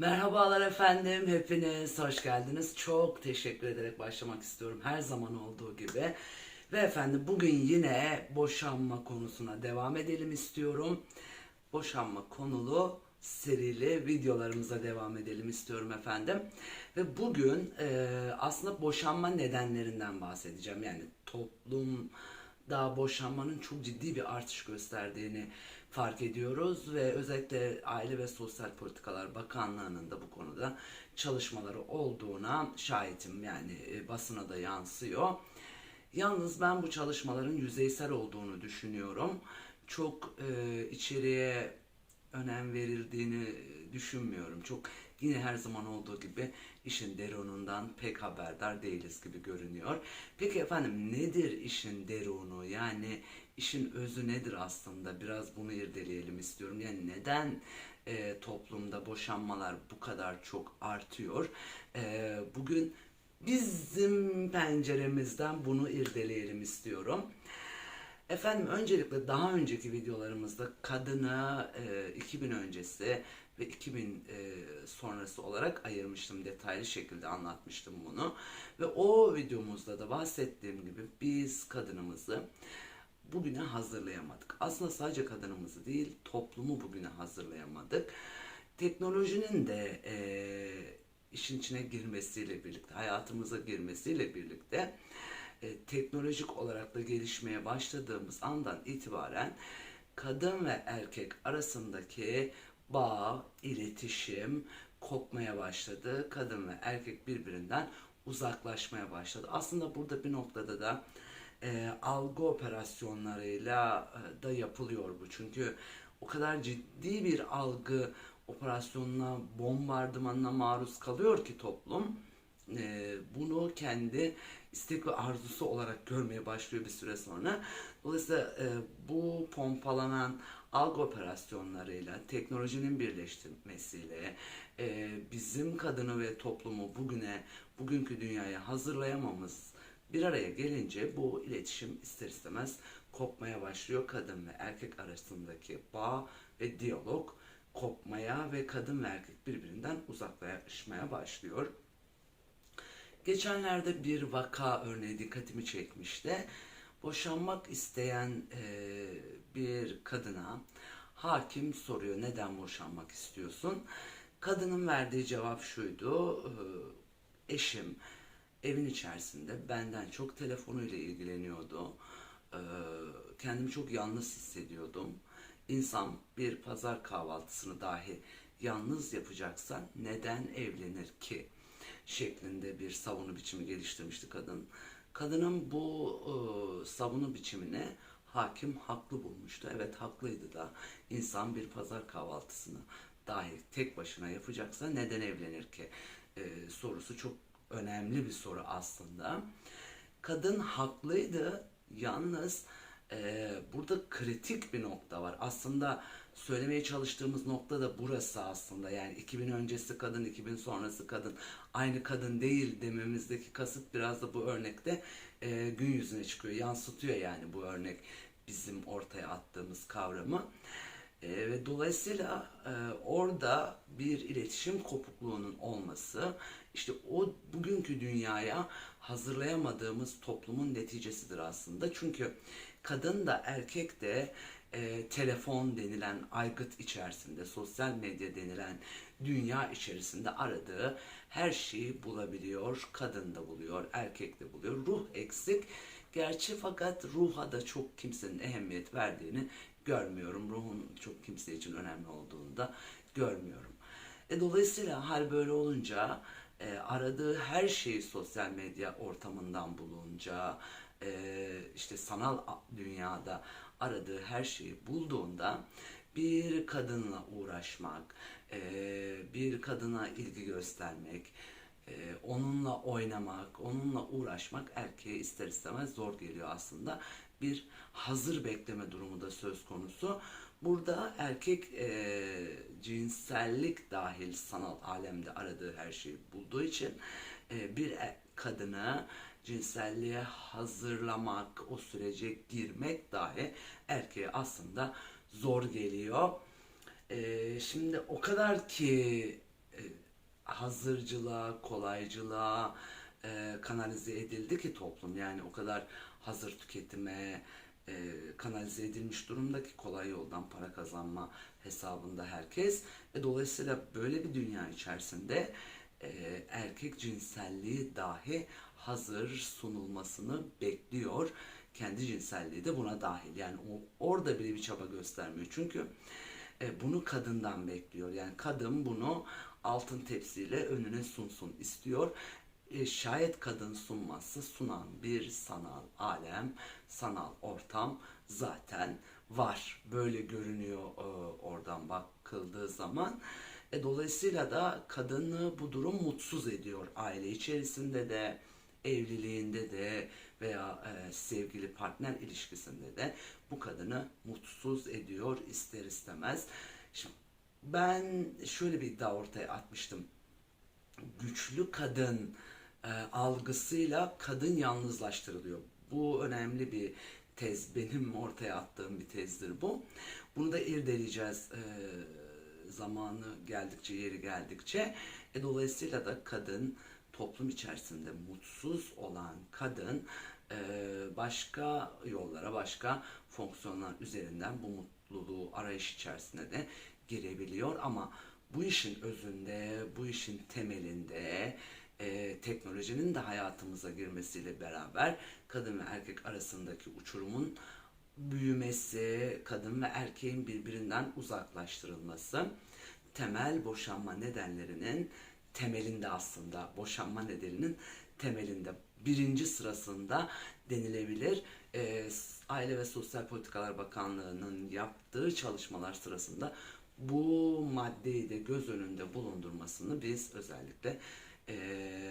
Merhabalar efendim, hepiniz hoş geldiniz. Çok teşekkür ederek başlamak istiyorum her zaman olduğu gibi. Ve efendim bugün yine boşanma konusuna devam edelim istiyorum. Boşanma konulu serili videolarımıza devam edelim istiyorum efendim. Ve bugün aslında boşanma nedenlerinden bahsedeceğim. Yani toplumda boşanmanın çok ciddi bir artış gösterdiğini fark ediyoruz ve özellikle Aile ve Sosyal Politikalar Bakanlığı'nın da bu konuda çalışmaları olduğuna şahitim. Yani basına da yansıyor. Yalnız ben bu çalışmaların yüzeysel olduğunu düşünüyorum. Çok içeriye önem verildiğini düşünmüyorum. Çok yine her zaman olduğu gibi işin derunundan pek haberdar değiliz gibi görünüyor. Peki efendim nedir işin derunu? Yani işin özü nedir aslında? Biraz bunu irdeleyelim istiyorum. Yani neden toplumda boşanmalar bu kadar çok artıyor? Bugün bizim penceremizden bunu irdeleyelim istiyorum. Efendim öncelikle daha önceki videolarımızda kadını 2000 öncesi ve 2000 sonrası olarak ayırmıştım. Detaylı şekilde anlatmıştım bunu. Ve o videomuzda da bahsettiğim gibi biz kadınımızı bugüne hazırlayamadık. Aslında sadece kadınımızı değil, toplumu bugüne hazırlayamadık. Teknolojinin de işin içine girmesiyle birlikte, hayatımıza girmesiyle birlikte teknolojik olarak da gelişmeye başladığımız andan itibaren kadın ve erkek arasındaki bağ, iletişim kopmaya başladı. Kadın ve erkek birbirinden uzaklaşmaya başladı. Aslında burada bir noktada da algı operasyonlarıyla da yapılıyor bu. Çünkü o kadar ciddi bir algı operasyonuna, bombardımanına maruz kalıyor ki toplum. Bunu kendi istek ve arzusu olarak görmeye başlıyor bir süre sonra. Dolayısıyla bu pompalanan algı operasyonlarıyla, teknolojinin birleştirmesiyle bizim kadını ve toplumu bugünkü dünyaya hazırlayamamız bir araya gelince bu iletişim ister istemez kopmaya başlıyor. Kadın ve erkek arasındaki bağ ve diyalog kopmaya ve kadın ve erkek birbirinden uzaklaşmaya başlıyor. Geçenlerde bir vaka örneği dikkatimi çekmişti. Boşanmak isteyen bir kadına hakim soruyor neden boşanmak istiyorsun? Kadının verdiği cevap şuydu. Eşim evin içerisinde benden çok telefonuyla ilgileniyordu. Ee, Kendimi çok yalnız hissediyordum. İnsan bir pazar kahvaltısını dahi yalnız yapacaksa neden evlenir ki? Şeklinde bir savunu biçimi geliştirmişti kadın. Kadının bu savunu biçimine hakim haklı bulmuştu. Evet haklıydı da insan bir pazar kahvaltısını dahi tek başına yapacaksa neden evlenir ki? Sorusu çok önemli bir soru aslında. Kadın haklıydı. Yalnız burada kritik bir nokta var. Aslında söylemeye çalıştığımız nokta da burası aslında. Yani 2000 öncesi kadın, 2000 sonrası kadın aynı kadın değil dememizdeki kasıt biraz da bu örnekte gün yüzüne çıkıyor. Yansıtıyor yani bu örnek bizim ortaya attığımız kavramı. Ve dolayısıyla orada bir iletişim kopukluğunun olması işte o bugünkü dünyaya hazırlayamadığımız toplumun neticesidir aslında. Çünkü kadın da erkek de telefon denilen aygıt içerisinde, sosyal medya denilen dünya içerisinde aradığı her şeyi bulabiliyor. Kadın da buluyor, erkek de buluyor. Ruh eksik. Gerçi fakat ruha da çok kimsenin ehemmiyet verdiğini görmüyorum. Ruhun çok kimse için önemli olduğunu da görmüyorum. Dolayısıyla hal böyle olunca aradığı her şeyi sosyal medya ortamından bulunca işte sanal dünyada aradığı her şeyi bulduğunda bir kadınla uğraşmak, bir kadına ilgi göstermek, onunla oynamak, onunla uğraşmak erkeğe ister istemez zor geliyor aslında. Bir hazır bekleme durumu da söz konusu. Burada erkek cinsellik dahil sanal alemde aradığı her şeyi bulduğu için bir kadını cinselliğe hazırlamak, o sürece girmek dahi erkeğe aslında zor geliyor. Şimdi o kadar ki hazırcılığa, kolaycılığa kanalize edildi ki toplum. Yani o kadar hazır tüketime kanalize edilmiş durumda ki kolay yoldan para kazanma hesabında herkes. Dolayısıyla böyle bir dünya içerisinde erkek cinselliği dahi hazır sunulmasını bekliyor. Kendi cinselliği de buna dahil. Yani orada bile bir çaba göstermiyor. Çünkü bunu kadından bekliyor. Yani kadın bunu altın tepsiyle önüne sunsun istiyor. Şayet kadın sunmazsa sunan bir sanal alem, sanal ortam zaten var. Böyle görünüyor oradan bakıldığı zaman. Dolayısıyla da kadını bu durum mutsuz ediyor. Aile içerisinde de, evliliğinde de veya sevgili partner ilişkisinde de bu kadını mutsuz ediyor ister istemez. Şimdi ben şöyle bir iddia ortaya atmıştım. Güçlü kadın algısıyla kadın yalnızlaştırılıyor. Bu önemli bir tez. Benim ortaya attığım bir tezdir bu. Bunu da irdeleyeceğiz zamanı geldikçe, yeri geldikçe. Dolayısıyla da kadın toplum içerisinde mutsuz olan kadın başka yollara, başka fonksiyonlar üzerinden bu mutluluğu arayış içerisine de girebiliyor. Ama bu işin özünde, bu işin temelinde teknolojinin de hayatımıza girmesiyle beraber kadın ve erkek arasındaki uçurumun büyümesi, kadın ve erkeğin birbirinden uzaklaştırılması temel boşanma nedenlerinin temelinde, aslında boşanma nedeninin temelinde birinci sırasında denilebilir. Aile ve Sosyal Politikalar Bakanlığı'nın yaptığı çalışmalar sırasında bu maddeyi de göz önünde bulundurmasını biz özellikle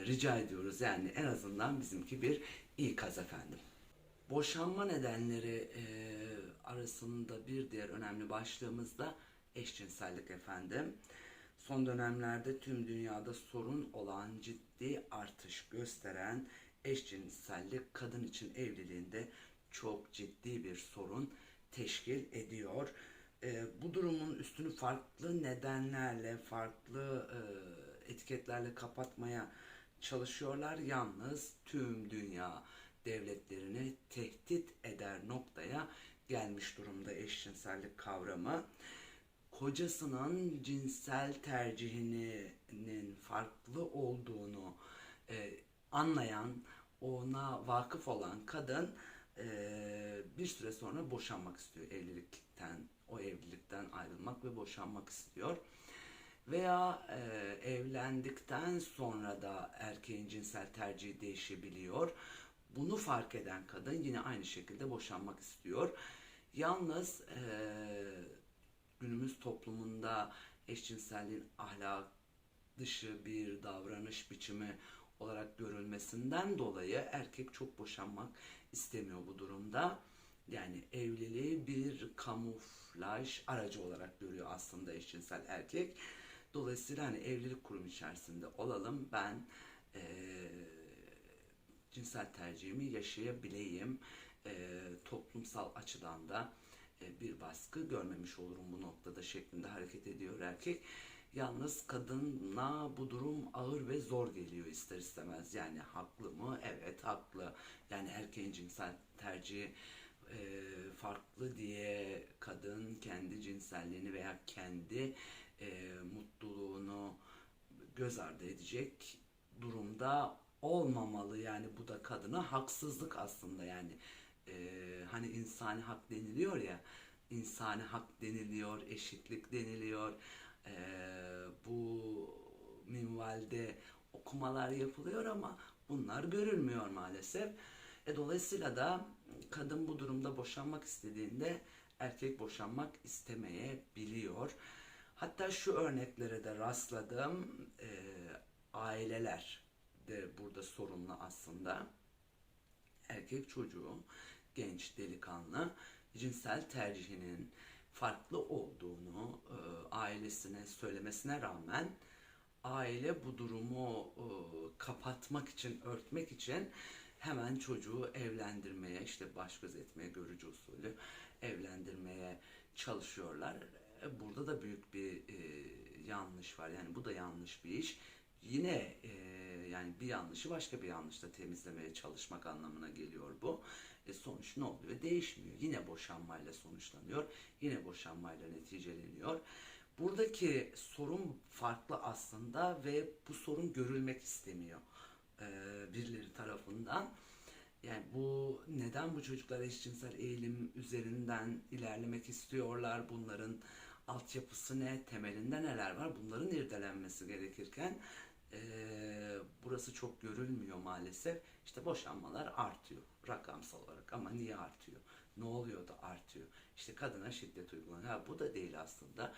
rica ediyoruz. Yani en azından bizimki bir ikaz efendim. Boşanma nedenleri arasında bir diğer önemli başlığımız da eşcinsellik efendim. Son dönemlerde tüm dünyada sorun olan, ciddi artış gösteren eşcinsellik kadın için evliliğinde çok ciddi bir sorun teşkil ediyor. Bu durumun üstünü farklı nedenlerle, farklı etiketlerle kapatmaya çalışıyorlar. Yalnız tüm dünya devletlerini tehdit eder noktaya gelmiş durumda eşcinsellik kavramı. Kocasının cinsel tercihinin farklı olduğunu anlayan, ona vakıf olan kadın bir süre sonra boşanmak istiyor evlilikten, o evlilikten ayrılmak ve boşanmak istiyor. Veya evlendikten sonra da erkeğin cinsel tercihi değişebiliyor. Bunu fark eden kadın yine aynı şekilde boşanmak istiyor. Yalnız günümüz toplumunda eşcinselliğin ahlak dışı bir davranış biçimi olarak görülmesinden dolayı erkek çok boşanmak istemiyor bu durumda. Yani evliliği bir kamuflaj aracı olarak görüyor aslında eşcinsel erkek. Dolayısıyla hani evlilik kurumu içerisinde olalım, ben cinsel tercihimi yaşayabileyim, toplumsal açıdan da bir baskı görmemiş olurum bu noktada şeklinde hareket ediyor erkek. Yalnız kadına bu durum ağır ve zor geliyor ister istemez. Yani haklı mı? Evet haklı. Yani erkeğin cinsel tercihi farklı diye kadın kendi cinselliğini veya kendi mutluluğunu göz ardı edecek durumda olmamalı. Yani bu da kadına haksızlık aslında. Yani hani insani hak deniliyor ya, insani hak deniliyor, eşitlik deniliyor. Bu minvalde okumalar yapılıyor ama bunlar görülmüyor maalesef. Dolayısıyla da kadın bu durumda boşanmak istediğinde erkek boşanmak istemeyebiliyor. Hatta şu örneklere de rastladım. Aileler de burada sorunlu aslında. Erkek çocuğu, genç delikanlı cinsel tercihinin farklı olduğunu ailesine söylemesine rağmen aile bu durumu kapatmak için, örtmek için hemen çocuğu evlendirmeye, işte baş göz etmeye, görücü usulü evlendirmeye çalışıyorlar. Burada da büyük bir yanlış var. Yani bu da yanlış bir iş. Yine yani bir yanlışı başka bir yanlışla temizlemeye çalışmak anlamına geliyor bu. Sonuç ne oluyor? Değişmiyor. Yine boşanmayla sonuçlanıyor. Yine boşanmayla neticeleniyor. Buradaki sorun farklı aslında ve bu sorun görülmek istemiyor birileri tarafından. Yani bu neden bu çocuklar eşcinsel eğilim üzerinden ilerlemek istiyorlar? Bunların altyapısı ne? Temelinde neler var? Bunların irdelenmesi gerekirken burası çok görülmüyor maalesef. İşte boşanmalar artıyor rakamsal olarak. Ama niye artıyor? Ne oluyor da artıyor? İşte kadına şiddet uygulanıyor. Ha, bu da değil aslında.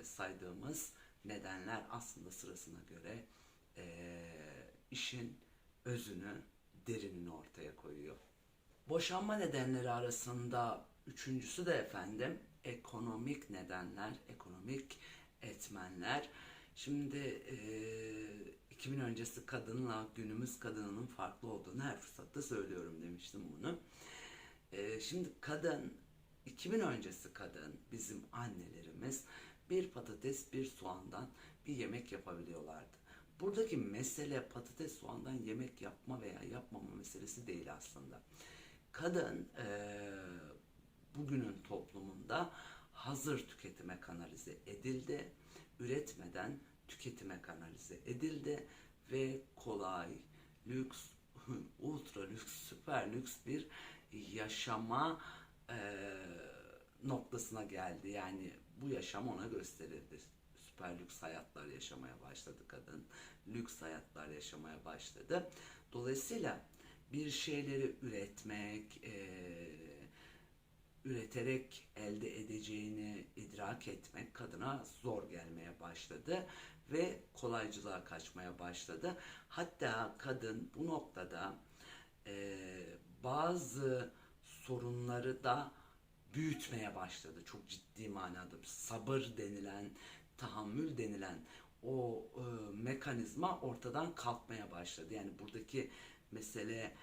Saydığımız nedenler aslında sırasına göre işin özünü, derinini ortaya koyuyor. Boşanma nedenleri arasında üçüncüsü de efendim ekonomik nedenler, ekonomik etmenler. Şimdi 2000 öncesi kadınla günümüz kadınının farklı olduğunu her fırsatta söylüyorum demiştim bunu. Şimdi kadın, 2000 öncesi kadın, bizim annelerimiz bir patates, bir soğandan bir yemek yapabiliyorlardı. Buradaki mesele patates, soğandan yemek yapma veya yapmama meselesi değil aslında. Kadın bugünün toplumunda hazır tüketime kanalize edildi, üretmeden tüketime kanalize edildi ve kolay, lüks, ultra lüks, süper lüks bir yaşama noktasına geldi. Yani bu yaşam ona gösterildi. Süper lüks hayatlar yaşamaya başladı kadın. Lüks hayatlar yaşamaya başladı. Dolayısıyla bir şeyleri üretmek, üreterek elde edeceğini idrak etmek kadına zor gelmeye başladı ve kolaycılığa kaçmaya başladı. Hatta kadın bu noktada bazı sorunları da büyütmeye başladı. Çok ciddi manada sabır denilen, tahammül denilen o mekanizma ortadan kalkmaya başladı. Yani buradaki mesele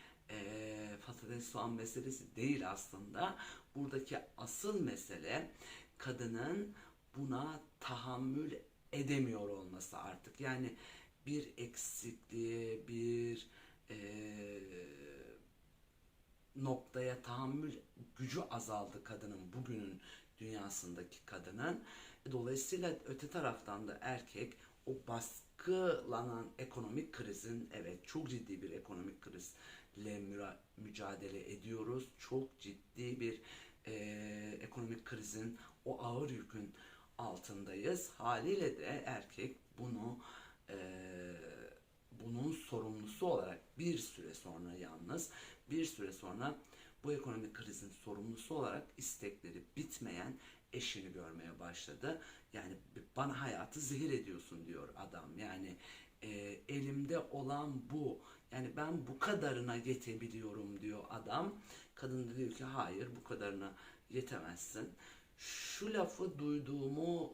patates soğan meselesi değil aslında. Buradaki asıl mesele kadının buna tahammül edemiyor olması artık. Yani bir eksikliğe, bir noktaya tahammül gücü azaldı kadının, bugünün dünyasındaki kadının. Dolayısıyla öte taraftan da erkek o baskılanan ekonomik krizin, evet çok ciddi bir ekonomik krizle mücadele ediyoruz. Çok ciddi bir ekonomik krizin, o ağır yükün altındayız. Haliyle de erkek bunun sorumlusu olarak bir süre sonra, yalnız bir süre sonra bu ekonomik krizin sorumlusu olarak istekleri bitmeyen eşini görmeye başladı. Yani bana hayatı zehir ediyorsun diyor adam. Yani elimde olan bu. Yani ben bu kadarına yetebiliyorum diyor adam. Kadın da diyor ki hayır, bu kadarına yetemezsin. Şu lafı duyduğumu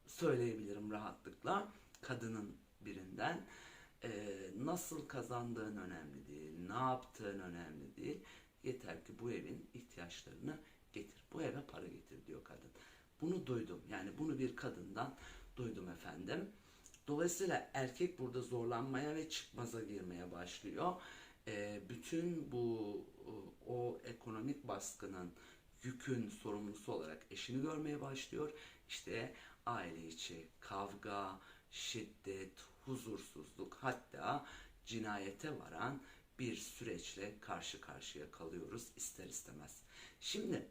söyleyebilirim rahatlıkla kadının birinden. Nasıl kazandığın önemli değil, ne yaptığın önemli değil. Yeter ki bu evin ihtiyaçlarını getir. Bu eve para getir diyor kadın. Bunu duydum. Yani bunu bir kadından duydum efendim. Dolayısıyla erkek burada zorlanmaya ve çıkmaza girmeye başlıyor. Bütün bu o ekonomik baskının, yükün sorumlusu olarak eşini görmeye başlıyor. İşte aile içi kavga, şiddet, huzursuzluk, hatta cinayete varan bir süreçle karşı karşıya kalıyoruz ister istemez. Şimdi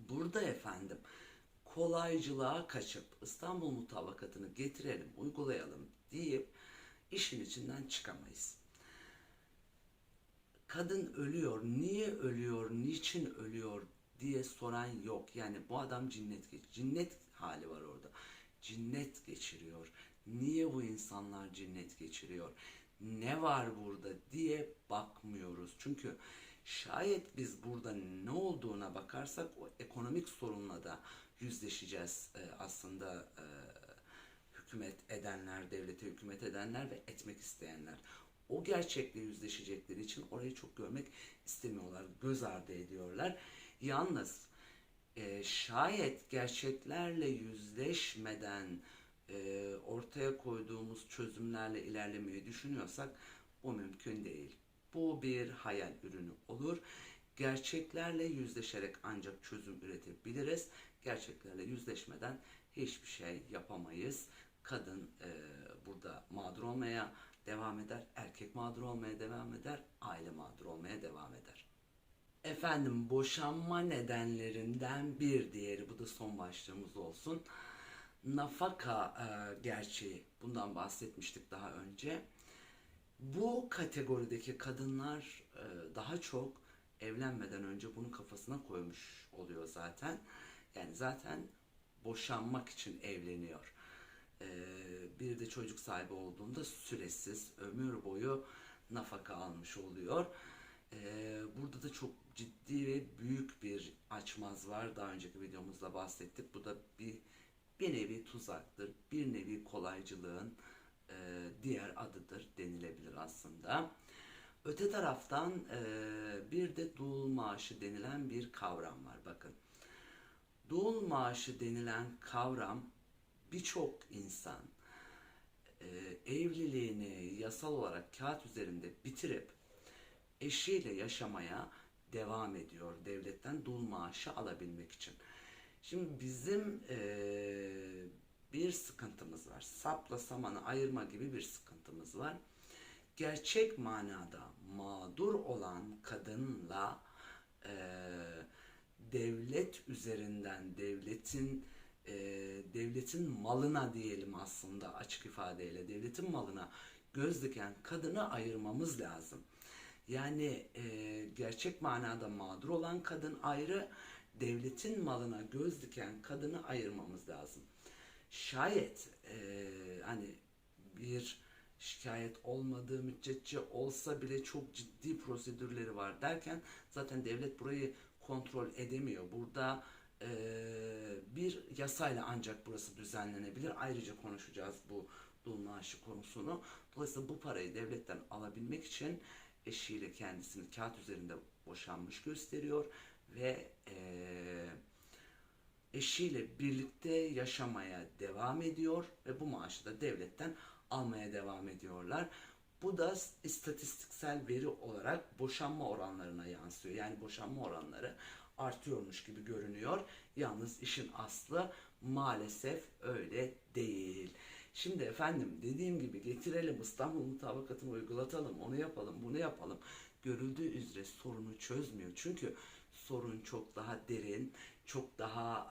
burada efendim kolaycılığa kaçıp İstanbul Mutabakatı'nı getirelim, uygulayalım deyip işin içinden çıkamayız. Kadın ölüyor, niye ölüyor, niçin ölüyor diye soran yok. Yani bu adam cinnet hali var orada. Cinnet geçiriyor. Niye bu insanlar cinnet geçiriyor? Ne var burada diye bakmıyoruz. Çünkü şayet biz burada ne olduğuna bakarsak o ekonomik sorunla da yüzleşeceğiz aslında hükümet edenler, devlete hükümet edenler ve etmek isteyenler. O gerçekle yüzleşecekleri için orayı çok görmek istemiyorlar, göz ardı ediyorlar. Yalnız şayet gerçeklerle yüzleşmeden ortaya koyduğumuz çözümlerle ilerlemeyi düşünüyorsak bu mümkün değil. Bu bir hayal ürünü olur. Gerçeklerle yüzleşerek ancak çözüm üretebiliriz. Gerçeklerle yüzleşmeden hiçbir şey yapamayız. Kadın burada mağdur olmaya devam eder, erkek mağdur olmaya devam eder, aile mağdur olmaya devam eder. Efendim, boşanma nedenlerinden bir diğeri, bu da son başlığımız olsun. Nafaka gerçeği. Bundan bahsetmiştik daha önce. Bu kategorideki kadınlar daha çok evlenmeden önce bunu kafasına koymuş oluyor zaten. Yani zaten boşanmak için evleniyor. Bir de çocuk sahibi olduğunda süresiz, ömür boyu nafaka almış oluyor. Burada da çok ciddi ve büyük bir açmaz var. Daha önceki videomuzda bahsettik. Bu da bir nevi tuzaktır, bir nevi kolaycılığın diğer adıdır denilebilir aslında. Öte taraftan bir de dul maaşı denilen bir kavram var. Bakın, dul maaşı denilen kavram, birçok insan evliliğini yasal olarak kağıt üzerinde bitirip eşiyle yaşamaya devam ediyor devletten dul maaşı alabilmek için. Şimdi bizim bir sıkıntımız var. Sapla samanı ayırma gibi bir sıkıntımız var. Gerçek manada mağdur olan kadınla devlet üzerinden, devletin malına diyelim, aslında açık ifadeyle devletin malına göz diken kadını ayırmamız lazım. Yani gerçek manada mağdur olan kadın ayrı, devletin malına göz diken kadını ayırmamız lazım. Şayet hani bir şikayet olmadığı müddetçe, olsa bile çok ciddi prosedürleri var derken zaten devlet burayı kontrol edemiyor. Burada bir yasayla ancak burası düzenlenebilir. Ayrıca konuşacağız bu dul maaşı konusunu. Dolayısıyla bu parayı devletten alabilmek için eşiyle kendisini kağıt üzerinde boşanmış gösteriyor ve eşiyle birlikte yaşamaya devam ediyor ve bu maaşı da devletten almaya devam ediyorlar. Bu da istatistiksel veri olarak boşanma oranlarına yansıyor. Yani boşanma oranları artıyormuş gibi görünüyor. Yalnız işin aslı maalesef öyle değil. Şimdi efendim, dediğim gibi getirelim İstanbul Mutabakatı'nı uygulatalım, onu yapalım, bunu yapalım. Görüldüğü üzere sorunu çözmüyor. Çünkü sorun çok daha derin, çok daha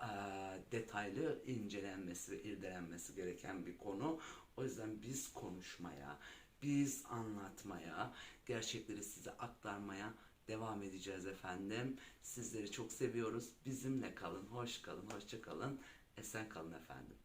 detaylı incelenmesi ve irdelenmesi gereken bir konu. O yüzden biz konuşmaya, biz anlatmaya, gerçekleri size aktarmaya devam edeceğiz efendim. Sizleri çok seviyoruz. Bizimle kalın, hoş kalın, hoşça kalın, esen kalın efendim.